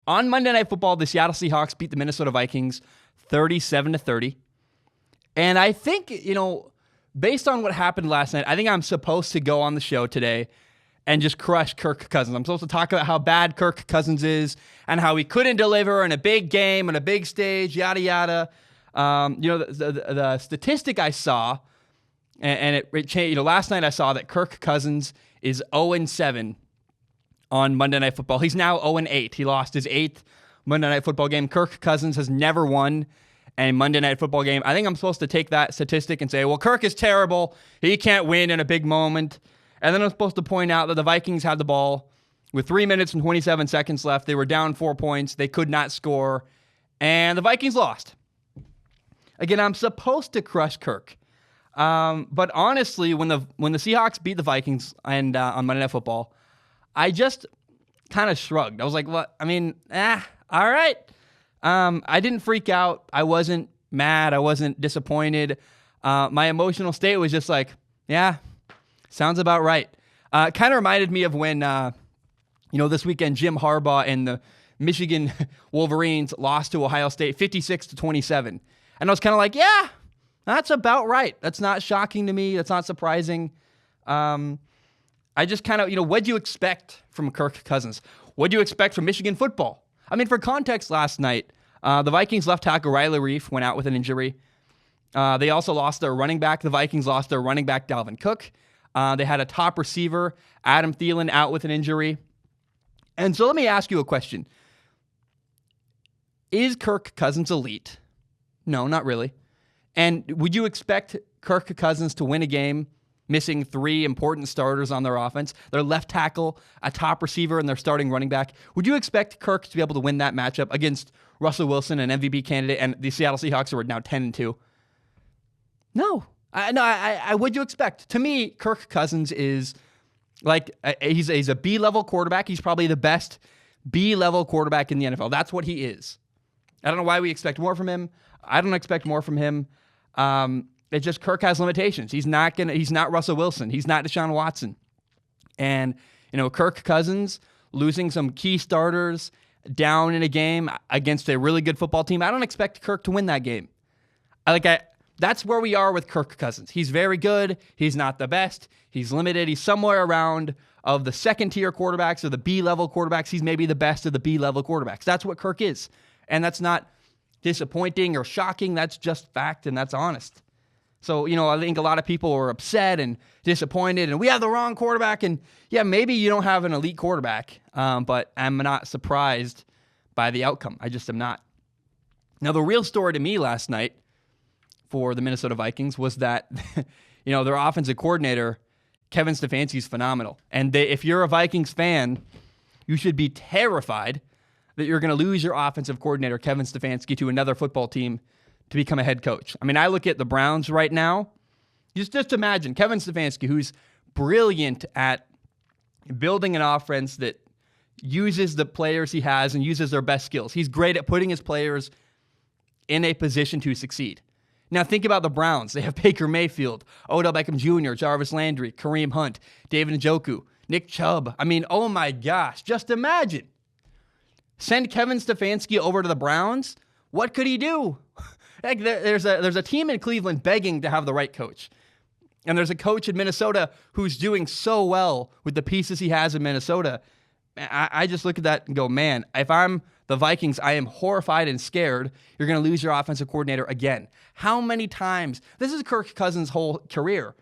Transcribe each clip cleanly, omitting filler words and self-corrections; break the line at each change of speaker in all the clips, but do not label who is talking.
On Monday Night Football, the Seattle Seahawks beat the Minnesota Vikings 37-30. And I think, based on what happened last night, I think I'm supposed to go on the show today and just crush Kirk Cousins. I'm supposed to talk about how bad Kirk Cousins is and how he couldn't deliver in a big game, on a big stage, yada, yada. The statistic I saw, and it changed. Last night I saw that Kirk Cousins is 0-7 on Monday Night Football. He's now 0-8. He lost his 8th Monday Night Football game. Kirk Cousins has never won a Monday Night Football game. I think I'm supposed to take that statistic and say, well, Kirk is terrible. He can't win in a big moment. And then I'm supposed to point out that the Vikings had the ball with 3 minutes and 27 seconds left. They were down 4 points. They could not score. And the Vikings lost. Again, I'm supposed to crush Kirk. But honestly, when the Seahawks beat the Vikings and on Monday Night Football, I just kind of shrugged. I was like, "What? I mean, all right." I didn't freak out. I wasn't mad. I wasn't disappointed. My emotional state was just like, "Yeah, sounds about right." Kind of reminded me of when, this weekend Jim Harbaugh and the Michigan Wolverines lost to Ohio State 56-27, and I was kind of like, "Yeah, that's about right. That's not shocking to me. That's not surprising." I just kind of, what'd you expect from Kirk Cousins? What'd you expect from Michigan football? I mean, for context, last night, the Vikings left tackle Riley Reif went out with an injury. They also lost their running back. The Vikings lost their running back, Dalvin Cook. They had a top receiver, Adam Thielen, out with an injury. And so let me ask you a question. Is Kirk Cousins elite? No, not really. And would you expect Kirk Cousins to win a game missing 3 important starters on their offense, their left tackle, a top receiver, and their starting running back? Would you expect Kirk to be able to win that matchup against Russell Wilson, an MVP candidate, and the Seattle Seahawks, who are now 10-2? No. Would you expect? To me, Kirk Cousins is like, he's a B-level quarterback. He's probably the best B-level quarterback in the NFL. That's what he is. I don't know why we expect more from him. I don't expect more from him. It's just Kirk has limitations. He's not Russell Wilson. He's not Deshaun Watson. And, Kirk Cousins losing some key starters down in a game against a really good football team. I don't expect Kirk to win that game. That's where we are with Kirk Cousins. He's very good. He's not the best. He's limited. He's somewhere around of the second-tier quarterbacks or the B-level quarterbacks. He's maybe the best of the B-level quarterbacks. That's what Kirk is. And that's not disappointing or shocking. That's just fact, and that's honest. So, I think a lot of people are upset and disappointed, and we have the wrong quarterback. And yeah, maybe you don't have an elite quarterback, but I'm not surprised by the outcome. I just am not. Now, the real story to me last night for the Minnesota Vikings was that, their offensive coordinator, Kevin Stefanski, is phenomenal. And if you're a Vikings fan, you should be terrified that you're going to lose your offensive coordinator, Kevin Stefanski, to another football team to become a head coach. I mean, I look at the Browns right now. Just imagine Kevin Stefanski, who's brilliant at building an offense that uses the players he has and uses their best skills. He's great at putting his players in a position to succeed. Now, think about the Browns. They have Baker Mayfield, Odell Beckham Jr., Jarvis Landry, Kareem Hunt, David Njoku, Nick Chubb. I mean, oh my gosh, just imagine. Send Kevin Stefanski over to the Browns. What could he do? There's a team in Cleveland begging to have the right coach. And there's a coach in Minnesota who's doing so well with the pieces he has in Minnesota. I just look at that and go, man, if I'm the Vikings, I am horrified and scared you're going to lose your offensive coordinator again. How many times? This is Kirk Cousins' whole career.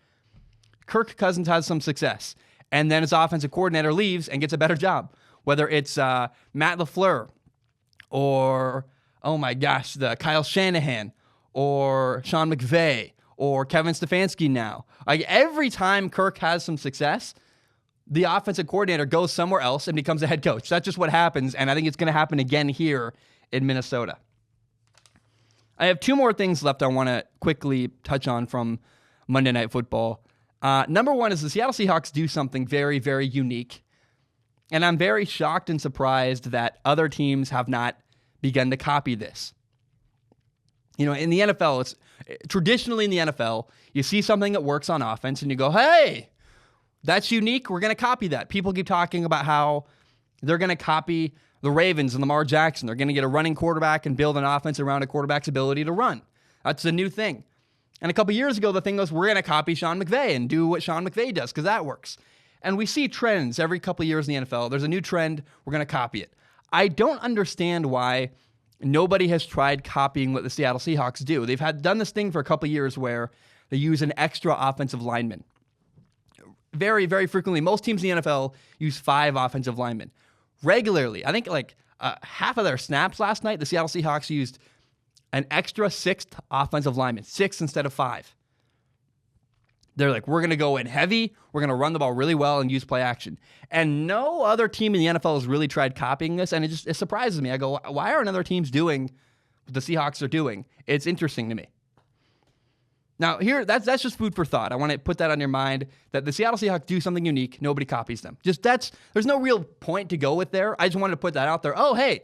Kirk Cousins has some success, and then his offensive coordinator leaves and gets a better job. Whether it's Matt LaFleur or, oh my gosh, the Kyle Shanahan or Sean McVay or Kevin Stefanski now. Like every time Kirk has some success, the offensive coordinator goes somewhere else and becomes a head coach. That's just what happens, and I think it's going to happen again here in Minnesota. I have 2 more things left I want to quickly touch on from Monday Night Football. Number one is the Seattle Seahawks do something very, very unique, and I'm very shocked and surprised that other teams have not begun to copy this. In the NFL, it's traditionally in the NFL, you see something that works on offense and you go, hey, that's unique. We're going to copy that. People keep talking about how They're going to copy the Ravens and Lamar Jackson. They're going to get a running quarterback and build an offense around a quarterback's ability to run. That's a new thing. And a couple years ago, the thing was, we're going to copy Sean McVay and do what Sean McVay does because that works. And we see trends every couple of years in the NFL. There's a new trend. We're going to copy it. I don't understand why nobody has tried copying what the Seattle Seahawks do. They've done this thing for a couple of years where they use an extra offensive lineman. Very, very frequently, most teams in the NFL use 5 offensive linemen. Regularly, I think like half of their snaps last night, the Seattle Seahawks used an extra 6th offensive lineman, 6 instead of 5. They're like, we're going to go in heavy, we're going to run the ball really well and use play action. And no other team in the NFL has really tried copying this, and it surprises me. I go, why aren't other teams doing what the Seahawks are doing? It's interesting to me. Now, here, that's just food for thought. I want to put that on your mind, that the Seattle Seahawks do something unique. Nobody copies them. There's no real point to go with there. I just wanted to put that out there. Oh, hey,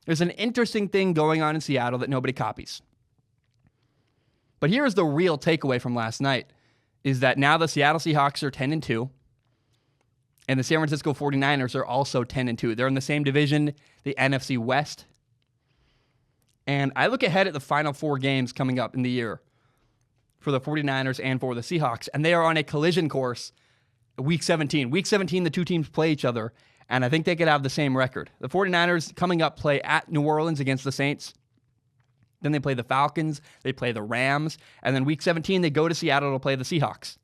there's an interesting thing going on in Seattle that nobody copies. But here's the real takeaway from last night, is that now the Seattle Seahawks are 10-2, and the San Francisco 49ers are also 10-2. They're in the same division, the NFC West. And I look ahead at the final 4 games coming up in the year for the 49ers and for the Seahawks, and they are on a collision course Week 17. Week 17, the two teams play each other, and I think they could have the same record. The 49ers coming up play at New Orleans against the Saints. Then they play the Falcons, they play the Rams, and then Week 17, they go to Seattle to play the Seahawks.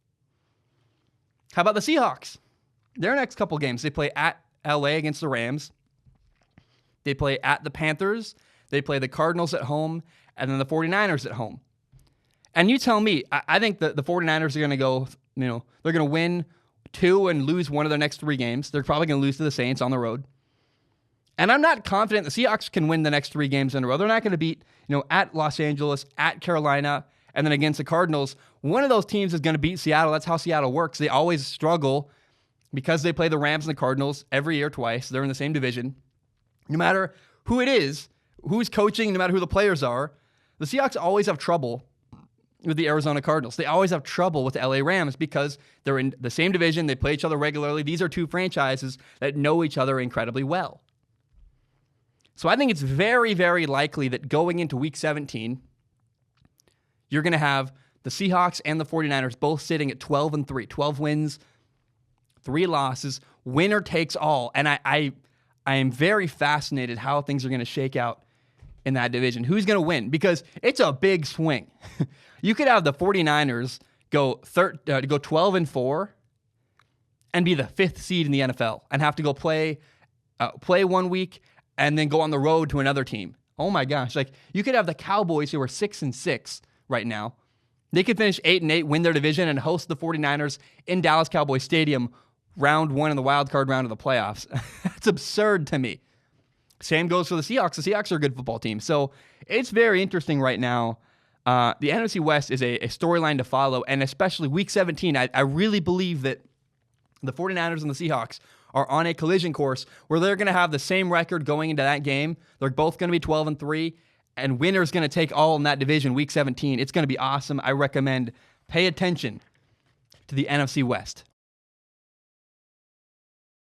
How about the Seahawks? Their next couple games, they play at LA against the Rams. They play at the Panthers. They play the Cardinals at home, and then the 49ers at home. And you tell me, I think the 49ers are going to go, they're going to win 2 and lose 1 of their next 3 games. They're probably going to lose to the Saints on the road. And I'm not confident the Seahawks can win the next 3 games in a row. They're not going to beat, at Los Angeles, at Carolina, and then against the Cardinals. One of those teams is going to beat Seattle. That's how Seattle works. They always struggle because they play the Rams and the Cardinals every year twice. They're in the same division. No matter who it is, who's coaching, no matter who the players are, the Seahawks always have trouble with the Arizona Cardinals. They always have trouble with the LA Rams because they're in the same division. They play each other regularly. These are 2 franchises that know each other incredibly well. So I think it's very, very likely that going into Week 17, you're going to have the Seahawks and the 49ers both sitting at 12-3, 12 wins, 3 losses, winner takes all. And I am very fascinated how things are going to shake out in that division. Who's going to win? Because it's a big swing. You could have the 49ers go 12-4 and be the 5th seed in the NFL and have to go play 1 week and then go on the road to another team. Oh my gosh. Like, you could have the Cowboys, who are 6-6 right now. They could finish 8-8, win their division, and host the 49ers in Dallas Cowboys Stadium round 1 in the wild card round of the playoffs. That's absurd to me. Same goes for the Seahawks. The Seahawks are a good football team. So it's very interesting right now. The NFC West is a storyline to follow, and especially Week 17, I really believe that the 49ers and the Seahawks are on a collision course where they're going to have the same record going into that game. They're both going to be 12-3, and winner's going to take all in that division Week 17. It's going to be awesome. I recommend pay attention to the NFC West.